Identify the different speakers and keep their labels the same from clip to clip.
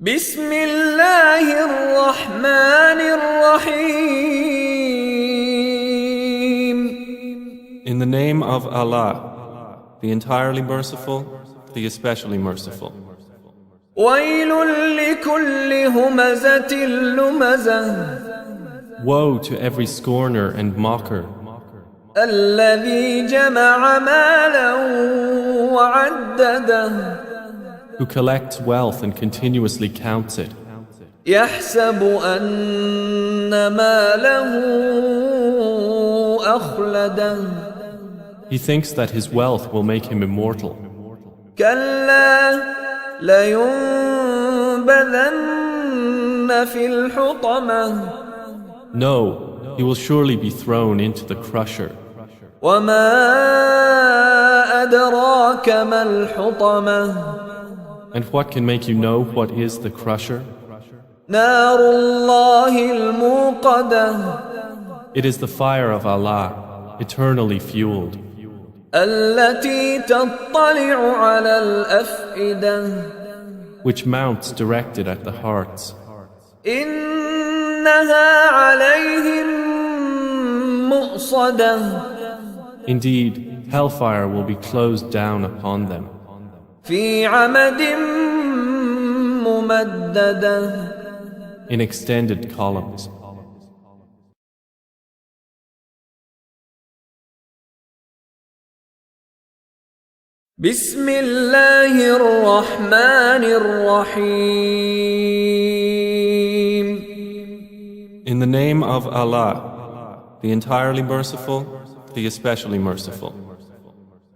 Speaker 1: بسم الله الرحمن الرحيم.
Speaker 2: In the name of Allah, the entirely merciful, the especially merciful.
Speaker 1: ويل لكل همزة لمزة
Speaker 2: Woe to every scorner and mocker,
Speaker 1: الذي جمع مالا وعدده
Speaker 2: who collects wealth and continuously counts it,
Speaker 1: يحسب أن ماله أخلده
Speaker 2: he thinks that his wealth will make him immortal.
Speaker 1: كلا لينبذن في الحطمة
Speaker 2: No, he will surely be thrown into the crusher.
Speaker 1: وما أدراك ما الحطمة
Speaker 2: And what can make you know what is the crusher?
Speaker 1: نار الله الموقدة
Speaker 2: It is the fire of Allah, eternally fueled,
Speaker 1: التي تطلع على الأفئدة
Speaker 2: which mounts directed at the hearts.
Speaker 1: إنها عليهم مؤصدة
Speaker 2: Indeed, hellfire will be closed down upon them,
Speaker 1: في عمد ممددة
Speaker 2: in extended columns.
Speaker 1: بسم الله الرحمن الرحيم.
Speaker 2: In the name of Allah, the entirely merciful, the especially merciful.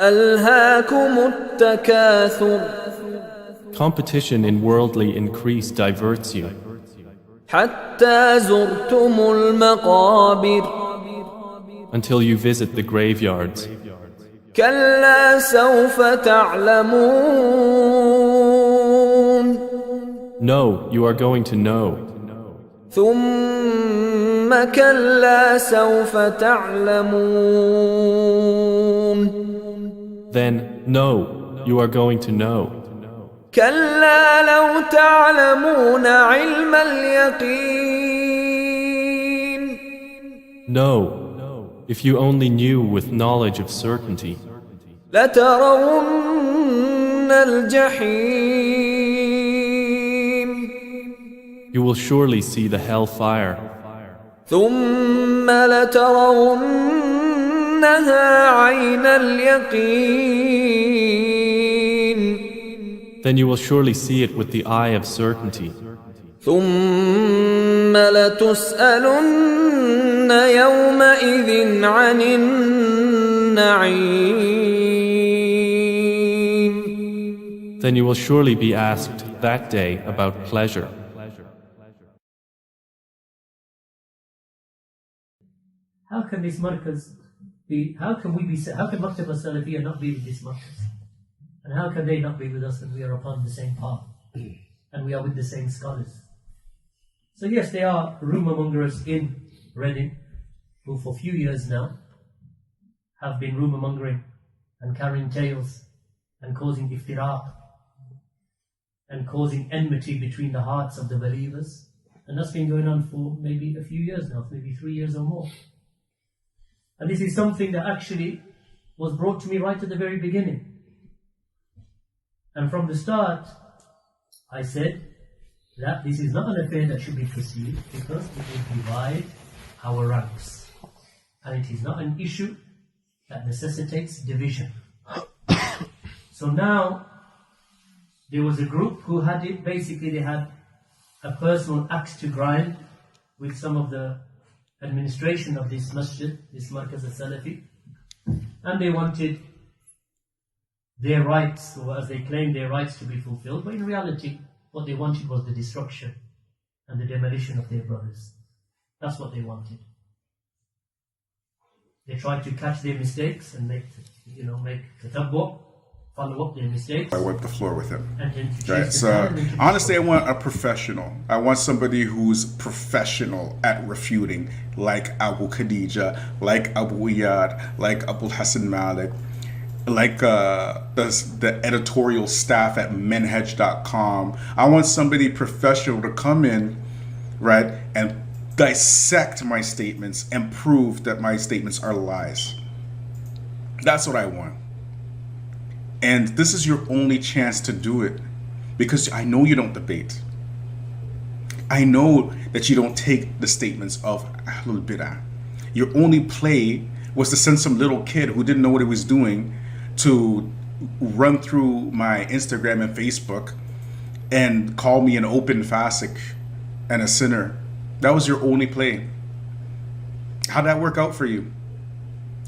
Speaker 1: ألهاكم التكاثر
Speaker 2: Competition in worldly increase diverts you,
Speaker 1: حتى زرتم المقابر
Speaker 2: until you visit the graveyards.
Speaker 1: كلا سوف تعلمون
Speaker 2: No, you are going to know.
Speaker 1: ثم كلا سوف تعلمون
Speaker 2: Then, no, you are going to know.
Speaker 1: كلا لو تعلمون علم اليقين
Speaker 2: No, if you only knew with knowledge of certainty,
Speaker 1: لترون الجحيم
Speaker 2: you will surely see the hellfire.
Speaker 1: ثم لترونها عين اليقين
Speaker 2: Then you will surely see it with the eye of certainty.
Speaker 1: ثم لتسألن يومئذ عن النعيم.
Speaker 2: Then you will surely be asked that day about pleasure.
Speaker 3: How can this markaz be, how can Maktaba Salafiyya not be with this markaz? And how can they not be with us when we are upon the same path? And we are with the same scholars? So yes, they are rumour mongers in Reading, who for a few years now have been rumour mongering and carrying tales and causing iftiraq and causing enmity between the hearts of the believers. And that's been going on for maybe a few years now, maybe 3 years or more. And this is something that actually was brought to me right at the very beginning. And from the start, I said that this is not an affair that should be pursued because it will divide our ranks. And it is not an issue that necessitates division. So now, there was a group who had it, basically they had a personal axe to grind with some of the administration of this masjid, this Markaz al-Salafi, and they wanted their rights, or as they claimed their rights, to be fulfilled, but in reality what they wanted was the destruction and the demolition of their brothers. That's what they wanted. They tried to catch their mistakes and make tatabbu, follow up their mistakes.
Speaker 4: I wipe the floor with him.
Speaker 3: And then to
Speaker 4: Right.
Speaker 3: chase
Speaker 4: So
Speaker 3: the man and to
Speaker 4: honestly, I want a professional. I want somebody who's professional at refuting, like Abu Khadija, like Abu Iyaad, like Abu Hassan Malik. like the editorial staff at menhej.com. I want somebody professional to come in, right, and dissect my statements and prove that my statements are lies. That's what I want. And this is your only chance to do it, because I know you don't debate. I know that you don't take the statements of Ahlul Bid'ah. Your only play was to send some little kid who didn't know what he was doing to run through my Instagram and Facebook and call me an open fasik and a sinner. That was your only play. How'd that work out for you?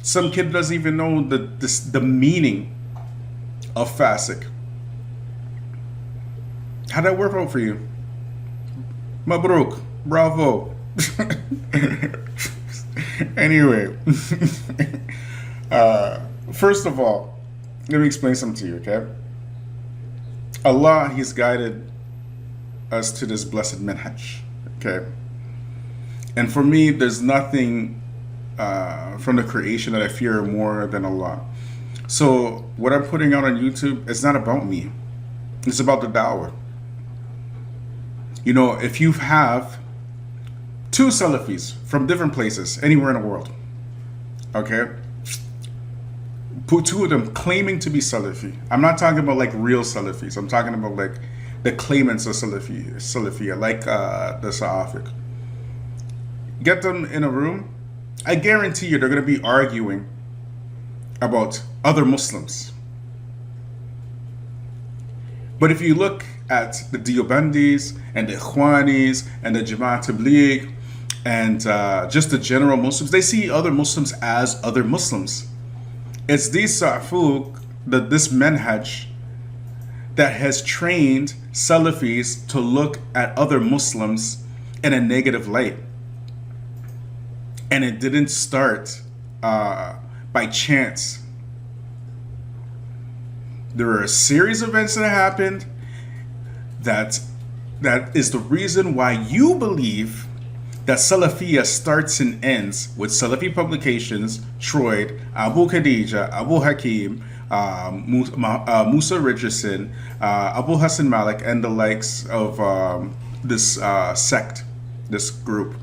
Speaker 4: Some kid doesn't even know the meaning of fasik. How'd that work out for you? Mabruk, bravo. Anyway, first of all, let me explain something to you, okay? Allah, He's guided us to this blessed manhaj, okay? And for me, there's nothing from the creation that I fear more than Allah. So what I'm putting out on YouTube, it's not about me. It's about the da'wah. You know, if you have two Salafis from different places, anywhere in the world, okay? Put two of them claiming to be Salafi. I'm not talking about like real Salafis. I'm talking about like the claimants of Salafiyah, like the Sa'afiq. Get them in a room, I guarantee you they're going to be arguing about other Muslims. But if you look at the Deobandis and the Ikhwanis and the Jama'at Tabligh and just the general Muslims, they see other Muslims as other Muslims. It's these Sa'fuq, this manhaj, that has trained Salafis to look at other Muslims in a negative light. And it didn't start by chance. There were a series of events that happened that is the reason why you believe that Salafiyah starts and ends with Salafi publications, Troyd, Abu Khadija, Abu Hakim, Musa Richardson, Abu Hassan Malik, and the likes of this sect, this group.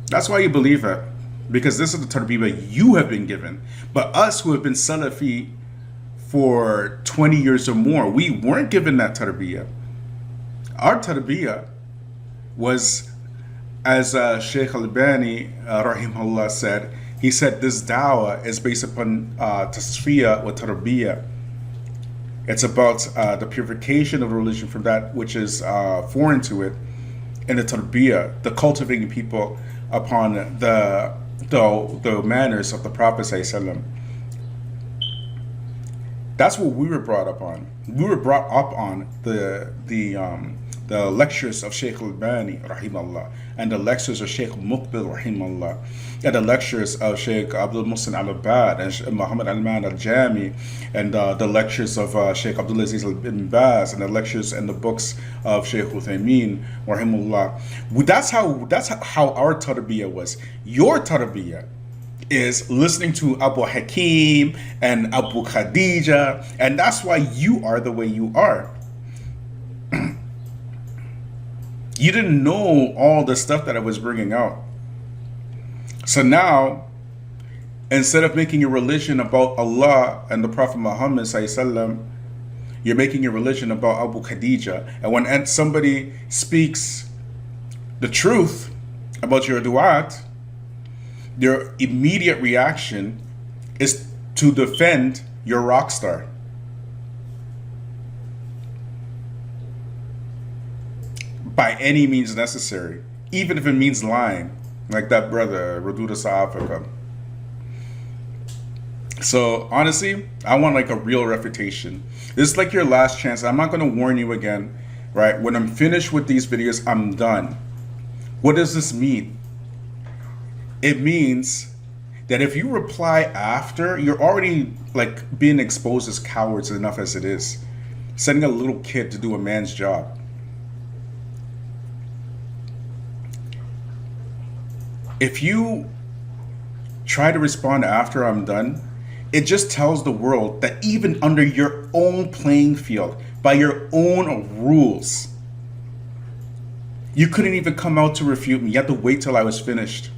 Speaker 4: That's why you believe it, because this is the tarbiyah you have been given. But us who have been Salafi for 20 years or more, we weren't given that tarbiyah. Our tarbiyah was, as Sheikh Al-Albani, rahimahullah, said, he said this da'wah is based upon tasfiyah wa tarbiyah. It's about the purification of religion from that which is foreign to it, and the tarbiyah, the cultivating people upon the manners of the Prophet ﷺ. That's what we were brought up on. We were brought up on the lectures of Sheikh Al-Albani rahimahullah, and the lectures of Sheikh Muqbil rahimahullah, and the lectures of Sheikh Abdul Muhsin Al-Abbad and Muhammad Al-Man Al-Jami, and the lectures of Sheikh Abdul Aziz Ibn Baz, and the lectures and the books of Sheikh Uthaymeen rahimahullah. That's how our tarbiyah was. Your tarbiyah is listening to Abu Hakim and Abu Khadija, and that's why you are the way you are. You didn't know all the stuff that I was bringing out. So now, instead of making your religion about Allah and the Prophet Muhammad ﷺ, you're making your religion about Abu Khadija. And when somebody speaks the truth about your du'at, their immediate reaction is to defend your rock star. By any means necessary, even if it means lying, like that brother, Raduda Sa'afika. So honestly, I want like a real refutation. This is like your last chance. I'm not going to warn you again, right? When I'm finished with these videos, I'm done. What does this mean? It means that if you reply after, you're already like being exposed as cowards enough as it is. Sending a little kid to do a man's job. If you try to respond after I'm done, it just tells the world that even under your own playing field, by your own rules, you couldn't even come out to refute me. You had to wait till I was finished.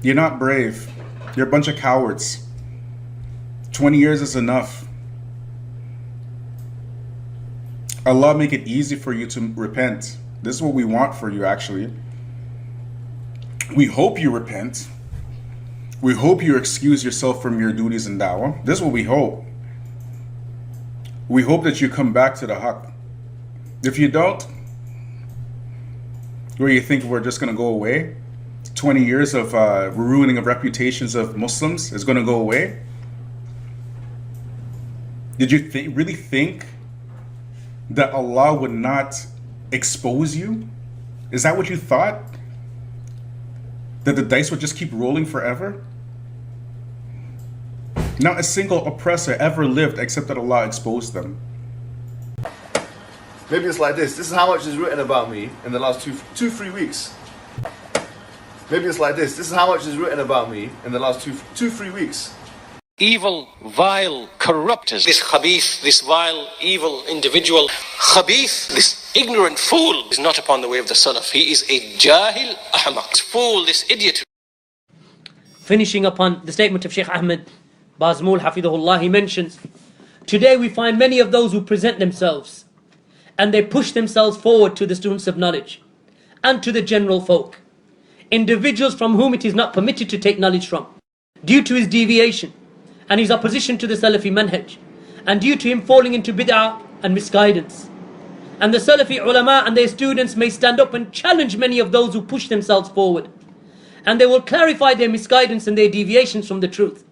Speaker 4: You're not brave. You're a bunch of cowards. 20 years is enough. Allah make it easy for you to repent. This is what we want for you, actually. We hope you repent. We hope you excuse yourself from your duties in da'wah. This is what we hope. We hope that you come back to the haqq. If you don't, where you think we're just going to go away, 20 years of ruining of reputations of Muslims is going to go away. Did you really think that Allah would not expose you? Is that what you thought? That the dice would just keep rolling forever? Not a single oppressor ever lived except that Allah exposed them.
Speaker 5: Maybe it's like this. This is how much is written about me in the last 3 weeks. Maybe it's like this. This is how much is written about me in the last 3 weeks.
Speaker 6: Evil, vile, corrupt, this khabith, this vile, evil individual, khabith, this ignorant fool is not upon the way of the Salaf. He is a jahil ahmaq. This fool, this idiot.
Speaker 3: Finishing upon the statement of Sheikh Ahmed Bazmul Hafidhullah, he mentions, today we find many of those who present themselves and they push themselves forward to the students of knowledge and to the general folk. Individuals from whom it is not permitted to take knowledge from, due to his deviation and his opposition to the Salafi manhaj, and due to him falling into bid'ah and misguidance. And the Salafi ulama and their students may stand up and challenge many of those who push themselves forward, and they will clarify their misguidance and their deviations from the truth.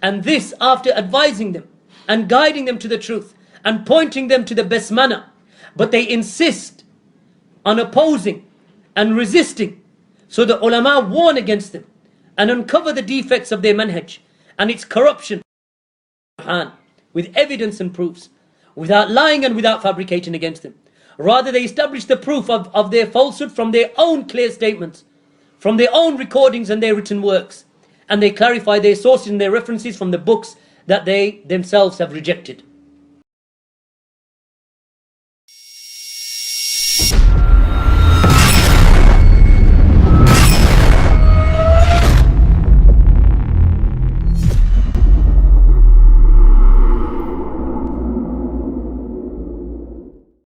Speaker 3: And this after advising them and guiding them to the truth and pointing them to the best manner. But they insist on opposing and resisting. So the ulama warn against them and uncover the defects of their manhaj and its corruption with evidence and proofs, without lying and without fabricating against them. Rather, they establish the proof of their falsehood from their own clear statements, from their own recordings and their written works, and they clarify their sources and their references from the books that they themselves have rejected.